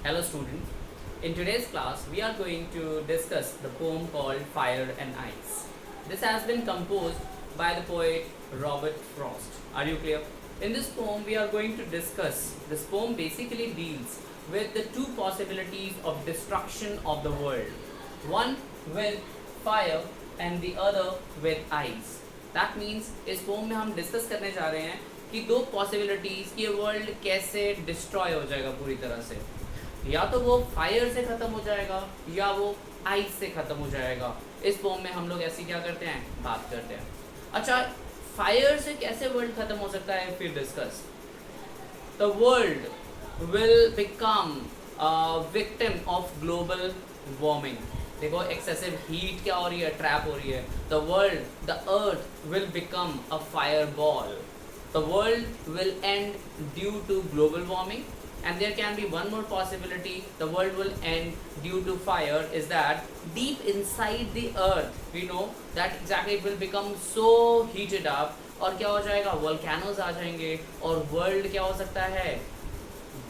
Hello students, in today's class we are going to discuss the poem called Fire and Ice. This has been composed by the poet Robert Frost. Are you clear? In this poem we are going to discuss, this poem basically deals with the two possibilities of destruction of the world. One with fire and the other with ice. That means इस poem में हम discuss करने जा रहे हैं कि दो possibilities कि वर्ल्ड कैसे डिस्ट्रॉय हो जाएगा पूरी तरह से, या तो वो फायर से खत्म हो जाएगा या वो आइस से खत्म हो जाएगा. इस पोम में हम लोग ऐसी क्या करते हैं, बात करते हैं. अच्छा, फायर से कैसे वर्ल्ड खत्म हो सकता है फिर discuss. The world will become victim of global warming. देखो एक्सेसिव हीट क्या हो रही है, ट्रैप हो रही है. The earth will become a fire ball. The world will end due to global warming, and there can be one more possibility. The world will end due to fire. Is that deep inside the earth we know that exactly it will become so heated up, और क्या हो जाएगा, volcanoes आ जाएंगे और world क्या हो सकता है,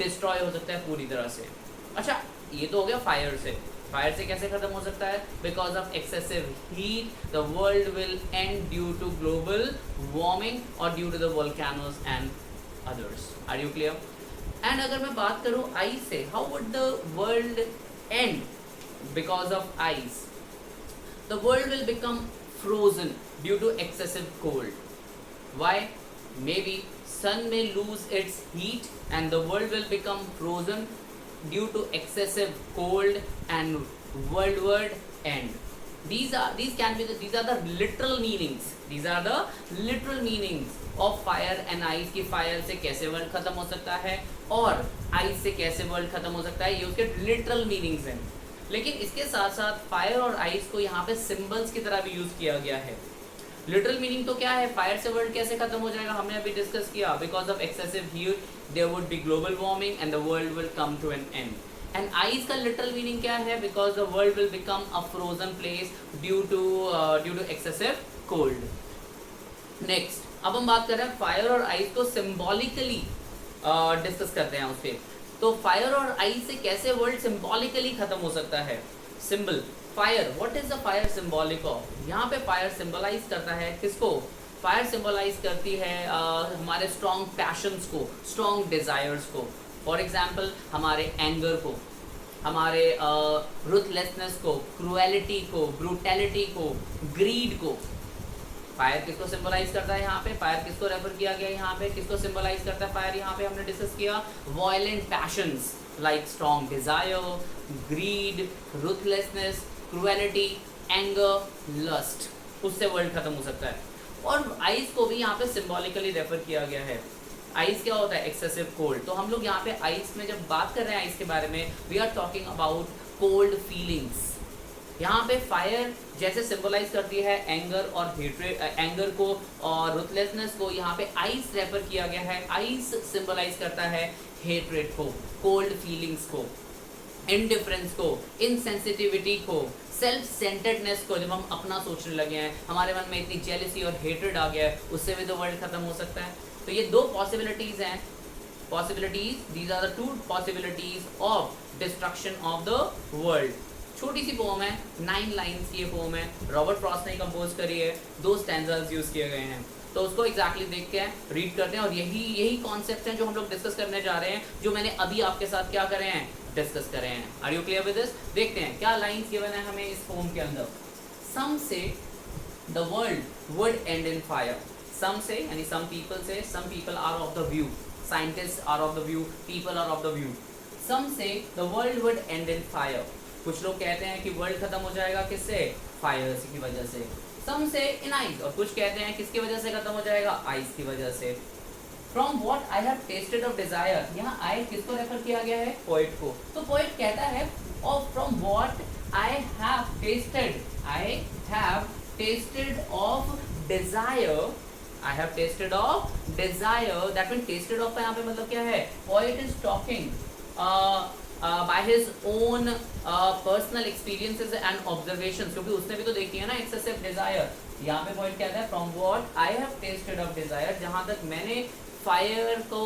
destroy हो सकता है पूरी तरह से. अच्छा, ये तो हो गया फायर से. फायर से कैसे खत्म हो सकता है, because of excessive heat the world will end due to global warming और due to the volcanoes and others. Are you clear? And अगर मैं बात करूं आइस से, how would the world end because of ice. The world will become frozen due to excessive cold. Why? May be sun may lose its heat and the world will become frozen due to excessive cold and world end. These are the literal meanings. These are the literal meanings of fire and ice. कि fire से कैसे world खत्म हो सकता है और ice से कैसे world खत्म हो सकता है, ये उसके literal meanings हैं. लेकिन इसके साथ साथ fire और ice को यहाँ पे symbols की तरह भी यूज किया गया है. लिटरल मीनिंग तो क्या है, फायर से वर्ल्ड कैसे खत्म हो जाएगा, हमने अभी डिस्कस किया. Because of excessive heat there would be global warming and the world will come to an end. And ice का लिटरल मीनिंग क्या है, because the world will become a frozen place due to excessive cold. Next, अब हम बात कर रहे हैं fire और आइस को सिम्बॉलिकली डिस्कस करते हैं उसके. तो फायर और आइस से कैसे वर्ल्ड सिम्बॉलिकली खत्म हो सकता है. Symbol fire, what is the fire symbolic of. यहाँ पे फायर सिंबलाइज करता है किसको, फायर सिंबलाइज करती है हमारे स्ट्रॉन्ग पैशंस को, स्ट्रॉन्ग डिजायर्स को. फॉर एग्जाम्पल हमारे एंगर को, हमारे रुथलेसनेस को, क्रुएलिटी को, ब्रूटैलिटी को, ग्रीड को. फायर किसको सिंबलाइज करता है यहाँ पे, फायर किसको रेफर किया गया यहाँ पे, किसको सिंबलाइज करता है फायर यहाँ पे हमने डिस्कस किया, violent passions like strong desire, greed, ruthlessness, cruelty, anger, lust. उससे वर्ल्ड खत्म हो सकता है. और आइस को भी यहाँ पे सिंबॉलिकली रेफर किया गया है. आइस क्या होता है, एक्सेसिव कोल्ड. तो हम लोग यहाँ पे आइस में जब बात कर रहे हैं आइस के बारे में, we are talking about cold feelings. यहाँ पे फायर जैसे सिंबलाइज करती है एंगर और हेट्रेड, एंगर को और रुथलेसनेस को, यहाँ पे आइस रेफर किया गया है. आइस सिंबलाइज करता है हेट्रेड को, कोल्ड फीलिंग्स को, इंडिफरेंस को, इनसेंसिटिविटी को, सेल्फ सेंटर्डनेस को. जब हम अपना सोचने लगे हैं, हमारे मन में इतनी जेलसी और हेट्रेड आ गया है, उससे भी तो वर्ल्ड खत्म हो सकता है. तो ये दो पॉसिबिलिटीज हैं. Possibilities, these are the two possibilities of destruction of the world. छोटी सी पोम है, 9 लाइन्स की ये पोम है, रॉबर्ट फ्रॉस्ट ने कंपोज करी है, 2 स्टैंजास यूज किए गए हैं. तो उसको एग्जैक्टली देखते हैं, रीड करते हैं और यही कॉन्सेप्ट हैं जो हम लोग डिस्कस करने जा रहे हैं, जो मैंने अभी आपके साथ क्या करे हैं, डिस्कस करे हैं. Are you clear with this? देखते हैं क्या लाइन्स गिवन है हमें इस पोम के अंदर. Some say the world would end in fire. Some say यानी some people say, some people are of the view, scientists are of the view, people are of the view. Some say the world would end in fire. कुछ लोग कहते हैं कि world खत्म हो जाएगा किससे, फायर की वजह से. सम से इन आइस, और कुछ कहते हैं किसकी वजह से खत्म हो जाएगा, आइस की वजह से. From what I have tested of desire. यहाँ आई किसको रेफर किया गया है, पोएट को. तो पोएट कहता है और from what I have tested, I have tested of desire, I have tested of desire. That mean tested of का यहाँ पे मतलब क्या है, poet is talking by his own personal experiences and observations, क्योंकि उसने भी तो देखी है ना excessive desire. यहाँ पे पॉइंट कहता है from what I have tested of desire, जहाँ तक मैंने फायर को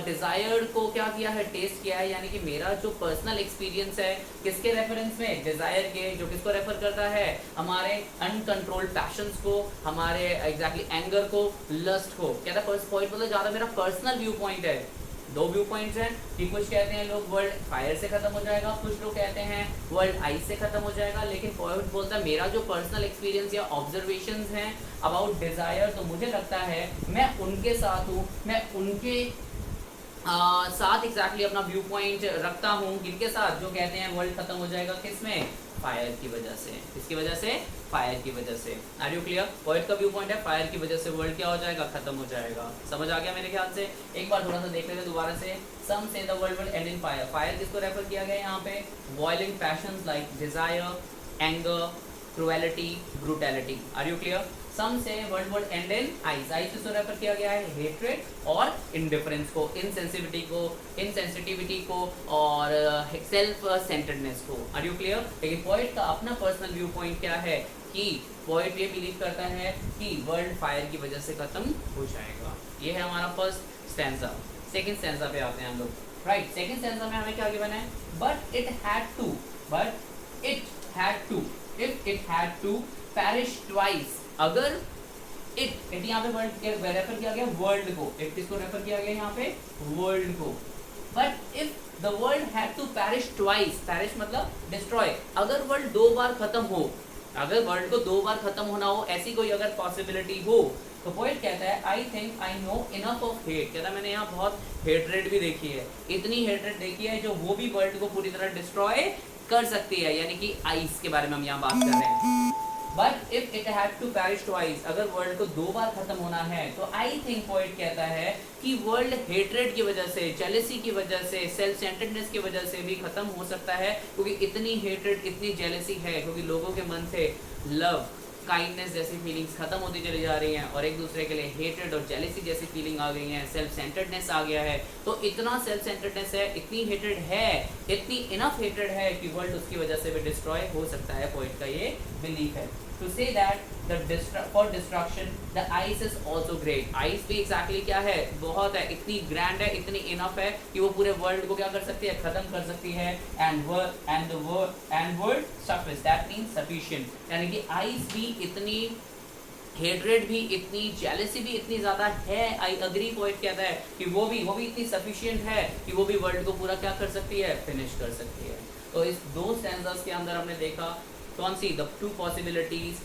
डिजायर्ड को क्या किया है, टेस्ट किया है, यानी कि मेरा जो पर्सनल एक्सपीरियंस है किसके रेफरेंस में, डिजायर के, जो किसको रेफर करता है, हमारे अनकंट्रोल्ड पैशंस को, हमारे एग्जैक्टली एंगर को, लस्ट को। क्या था पॉइंट, मतलब ज्यादा मेरा पर्सनल व्यू पॉइंट है। दो व्यू पॉइंट्स हैं कि कुछ कहते हैं लोग वर्ल्ड फायर से खत्म हो जाएगा, कुछ लोग कहते हैं वर्ल्ड आइस से खत्म हो जाएगा, लेकिन पॉइंट बोलता है मेरा जो पर्सनल एक्सपीरियंस या ऑब्जर्वेशंस हैं अबाउट डिजायर, तो मुझे लगता है मैं उनके साथ हूँ, मैं उनके साथ एग्जैक्टली अपना व्यू पॉइंट रखता हूँ, किनके साथ, जो कहते हैं वर्ल्ड खत्म हो जाएगा किसमें, फायर की वजह से। किसकी वजह से, फायर की वजह से। Are you clear? पॉइंट का व्यू पॉइंट है फायर की वजह से वर्ल्ड क्या हो जाएगा, खत्म हो जाएगा। समझ आ गया मेरे ख्याल से? एक बार थोड़ा सा देख लेते हैं दोबारा से। Some say the world will end in fire. Fire किसको रेफर किया गया यहाँ पे, boiling passions like desire, anger, cruelty, brutality. Are you clear? Some say world would end in ice. Ice किसको रेफर किया गया है, हेट्रेड और इंडिफरेंस को, इनसेंसिटिविटी को और सेल्फ सेंटर्डनेस को। Are you clear? लेकिन पोएट का अपना पर्सनल व्यू पॉइंट क्या है कि पोएट ये बिलीव करता है कि वर्ल्ड फायर की वजह से खत्म हो जाएगा। ये है हमारा फर्स्ट स्टैंजा। सेकंड स्टैंजा पे आते हैं हम लोग। राइट, सेकंड स्टैंजा में हमें क्या गिवन है, but it had to, if it had to perish twice. अगर इट यहाँ पे वर्ल्ड रेफर किया गया वर्ल्ड को, इट किसको रेफर किया गया यहाँ पे, वर्ल्ड को। But if the world had to perish twice, perish मतलब डिस्ट्रॉय, अगर वर्ल्ड दो बार खत्म हो, अगर वर्ल्ड को दो बार खत्म होना हो, ऐसी कोई अगर पॉसिबिलिटी हो, तो पोएट कहता है I think I know enough of hate. कहता है मैंने यहाँ बहुत हेट्रेड भी देखी है, इतनी हेट्रेड देखी है जो वो भी वर्ल्ड को पूरी तरह डिस्ट्रॉय कर सकती है, यानी कि आइस के बारे में हम यहाँ बात कर रहे हैं। But if it had to perish twice, अगर वर्ल्ड को दो बार खत्म होना है, तो आई थिंक पोएट कहता है कि वर्ल्ड हेट्रेड की वजह से, जेलेसी की वजह से, सेल्फ सेंटर्डनेस की वजह से भी खत्म हो सकता है, क्योंकि इतनी हेट्रेड, इतनी जेलेसी है, क्योंकि लोगों के मन से लव, काइंडनेस जैसी फीलिंग्स खत्म होती चली जा रही हैं और एक दूसरे के लिए हेट्रेड और जेलेसी जैसी फीलिंग आ गई है, सेल्फ सेंटर्डनेस आ गया है। तो इतना सेल्फ सेंटर्डनेस है, इतनी हेट्रेड है, इतनी इनफ हेट्रेड है कि वर्ल्ड उसकी वजह से भी डिस्ट्रॉय हो सकता है। पोएट का ये बिलीफ है। To say that for destruction the ice is also great. ice भी exactly क्या है, बहुत है, इतनी grand है, इतनी enough है कि वो पूरे world को क्या कर सकती है, खत्म कर सकती है। and word surface, that means sufficient, यानी कि ice भी इतनी, हेट्रेड भी इतनी, जेलेसी भी इतनी ज़्यादा है, आई अग्री। पोएट कहता है कि वो भी इतनी सफिशिएंट है कि वो भी वर्ल्ड को पूरा क्या कर सकती है, फिनिश कर सकती है। तो इस दो स्टैंजास के अंदर हमने देखा कौन सी, the two possibilities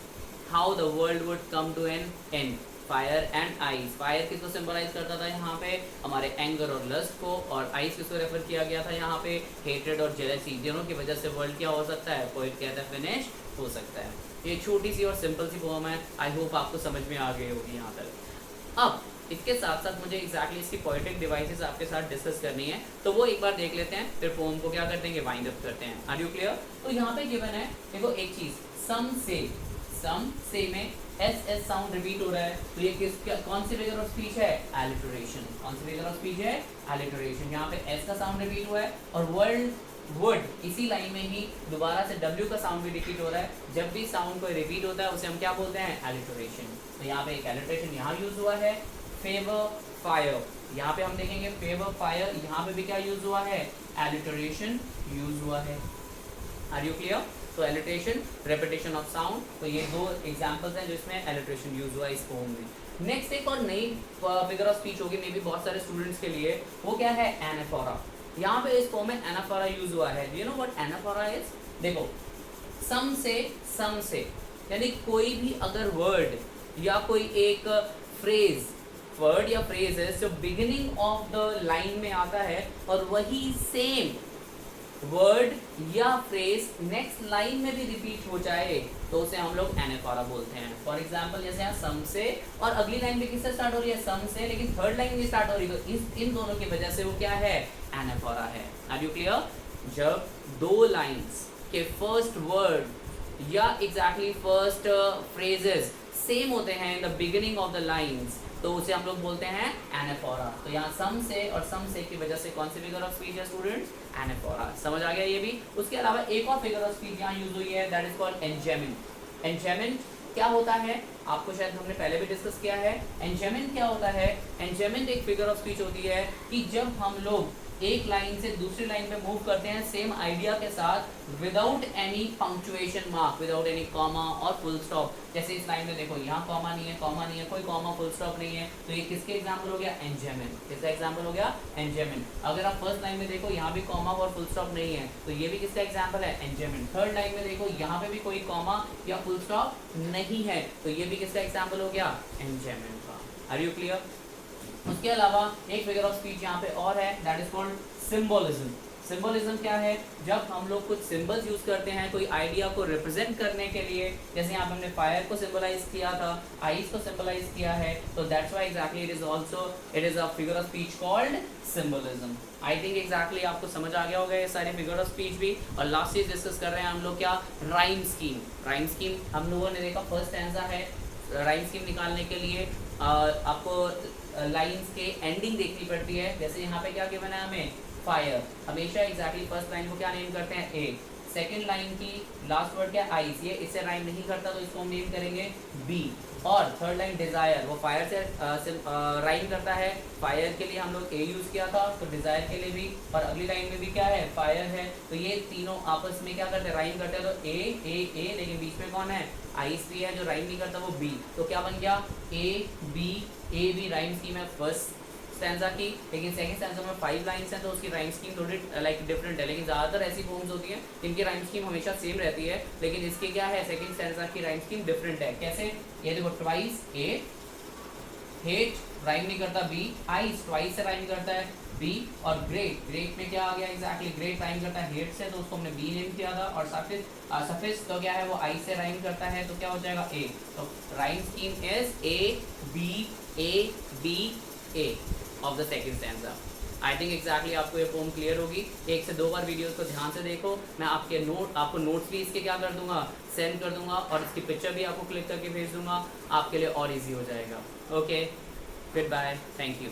how the world would come to an end, fire and ice. Fire किसको सिंबलाइज करता था यहाँ पे, हमारे एंगर और लस्ट को, और आइस किसको रेफर किया गया था यहाँ पे, हेट्रेड और जेलेसी, दोनों की वजह से वर्ल्ड क्या हो सकता है, पोएट कहता है फिनिश हो सकता है। ये छोटी सी और सिंपल सी पोएम है, आई होप आपको समझ में आ गई होगी यहाँ तक। अब इसके साथ साथ मुझे एग्जैक्टली इसकी पोएटिक डिवाइसेस आपके साथ डिस्कस करनी है, तो वो एक बार देख लेते हैं, फिर पोएम को क्या करते हैं, वाइंड अप करते हैं। Are you clear? तो यहाँ पे गिवन है, देखो एक चीज, सम से में एस साउंड रिपीट हो रहा है, तो ये कौन सी फिगर ऑफ स्पीच है, एलिटरेशन। कौन सी फिगर ऑफ स्पीच है, एलिटरेशन। यहाँ पे एस का साउंड रिपीट हुआ है और वर्ल्ड वुड, इसी लाइन में ही दोबारा से W का साउंड भी रिपीट हो रहा है। जब भी साउंड कोई रिपीट होता है उसे हम क्या बोलते हैं, एलिटरेशन। तो यहाँ पे एक एलिटरेशन यहाँ यूज हुआ है, फेवर फायर, यहाँ पे हम देखेंगे फेवर फायर, यहाँ पे भी क्या यूज हुआ है, एलिटरेशन यूज हुआ है। Are you clear? तो एलिटरेशन, रेपिटेशन ऑफ साउंड, तो ये दो एग्जांपल्स हैं जिसमें एलिटरेशन यूज हुआ है इस पोएम में। नेक्स्ट एक और नई फिगर ऑफ स्पीच होगी मे बी बहुत सारे स्टूडेंट्स के लिए, वो क्या है, एनाफोरा। यहाँ पे इस पोएम में एनाफोरा यूज हुआ है। You know what anaphora is? देखो, सम से यानी कोई भी अगर वर्ड या कोई एक फ्रेज, वर्ड या फ्रेजेस जो बिगिनिंग ऑफ द लाइन में आता है और वही सेम वर्ड या फ्रेज नेक्स्ट लाइन में भी रिपीट हो जाए, तो उसे हम लोग एनाफोरा बोलते हैं। फॉर एग्जाम्पल जैसे यहाँ सम से और अगली लाइन भी किससे स्टार्ट हो रही है, सम से, लेकिन थर्ड लाइन भी स्टार्ट हो रही है, तो इन दोनों की वजह से वो क्या है, एनाफोरा है। Are you clear? जब दो लाइन्स के फर्स्ट वर्ड या एग्जैक्टली फर्स्ट फ्रेजेस सेम होते हैं in the beginning of the lines, तो उसे हम लोग बोलते हैं एनाफोरा। तो यहाँ सम से और सम से की वजह से कौन सी फिगर ऑफ स्पीच है स्टूडेंट्स, एनाफोरा। समझ आ गया ये भी? उसके अलावा एक और फिगर ऑफ स्पीच यहाँ यूज हुई है, दैट इज कॉल्ड एनजेमिन। एनजेमिन क्या होता है आपको शायद हमने पहले भी डिस्कस किया है। एंजाइममेंट क्या होता है? एंजाइममेंट एक फिगर ऑफ स्पीच होती है कि जब हम लोग एक लाइन से दूसरी लाइन पे मूव करते हैं सेम आइडिया के साथ without any punctuation mark, without any comma और फुल स्टॉप। जैसे इस लाइन में देखो यहाँ कॉमा नहीं है, कोई कॉमा फुल स्टॉप नहीं है, तो ये किसके एग्जाम्पल हो गया? एंजाइममेंट। किसका एग्जाम्पल हो गया? एंजाइममेंट। अगर आप फर्स्ट लाइन में देखो यहाँ भी कॉमा और फुल स्टॉप नहीं है, तो ये भी किसका एग्जाम्पल है? एंजाइममेंट। थर्ड लाइन में देखो यहाँ पे भी कोई कॉमा या फुल स्टॉप नहीं है, तो ये भी किसका एग्जाम्पल हो गया? एंजाइममेंट का। Are you clear? उसके अलावा एक फिगर ऑफ स्पीच यहाँ पे और है, that is called symbolism. Symbolism क्या है? जब हम लोग कुछ सिंबल्स यूज करते हैं कोई आइडिया को रिप्रेजेंट करने के लिए, जैसे यहाँ पे हमने फायर को सिंबलाइज किया था, आइस को सिंबलाइज किया है, तो that's why exactly it is a figure of speech called symbolism. I think exactly आपको समझ आ गया होगा ये सारे फिगर ऑफ स्पीच भी। और लास्ट चीज डिस्कस कर रहे हैं हम लोग क्या? Rhyme scheme. राइम स्कीम हम लोगों ने देखा फर्स्ट स्टैंजा है। राइम स्कीम निकालने के लिए आपको लाइंस के एंडिंग देखनी पड़ती है। जैसे यहाँ पे क्या गिवन है हमें? फायर। हमेशा एग्जैक्टली फर्स्ट लाइन को क्या नेम करते हैं? ए। सेकंड लाइन की लास्ट वर्ड क्या? आइस। ये इससे राइम नहीं करता तो इसको हम नेम करेंगे बी। और थर्ड लाइन डिजायर, वो फायर से राइम करता है। फायर के लिए हम लोग ए यूज किया था, तो डिजायर के लिए भी। और अगली लाइन में भी क्या है? फायर है। तो ये तीनों आपस में क्या करते हैं? राइम करते हैं। तो ए ए ए, लेकिन बीच में कौन है? आइस भी है, जो राइम नहीं करता वो बी। तो क्या बन गया? ए बी राइम स्कीम है फर्स्ट स्टैंजा की, लेकिन सेकंड स्टैंजा में 5 लाइंस हैं तो उसकी राइम स्कीम थोड़ी लाइक डिफरेंट है। लेकिन ज़्यादातर ऐसी पोम्स होती हैं जिनकी राइम स्कीम हमेशा सेम रहती है, लेकिन इसकी क्या है? सेकंड स्टैंजा की राइम स्कीम डिफरेंट है। कैसे? ये देखो, ट्वाइस ए, हेट राइम नहीं करता बी, आइस ट्वाइस से राइम करता है बी, और ग्रेट, ग्रेट में क्या आ गया? एग्जैक्टली ग्रेट राइम करता है हेट से, तो उसको हमने बी नेम किया था। और सफिक्स तो क्या है? वो आई से राइम करता है, तो क्या हो जाएगा? ए। तो rhyme scheme is A B A of the second stanza. I think exactly आपको ये पोम क्लियर होगी। 1 से 2 बार वीडियोस को ध्यान से देखो। मैं आपको नोट्स भी इसके क्या कर दूंगा? सेंड कर दूंगा, और इसकी पिक्चर भी आपको क्लिक करके भेज दूंगा, आपके लिए और इजी हो जाएगा। Okay, good bye, thank you.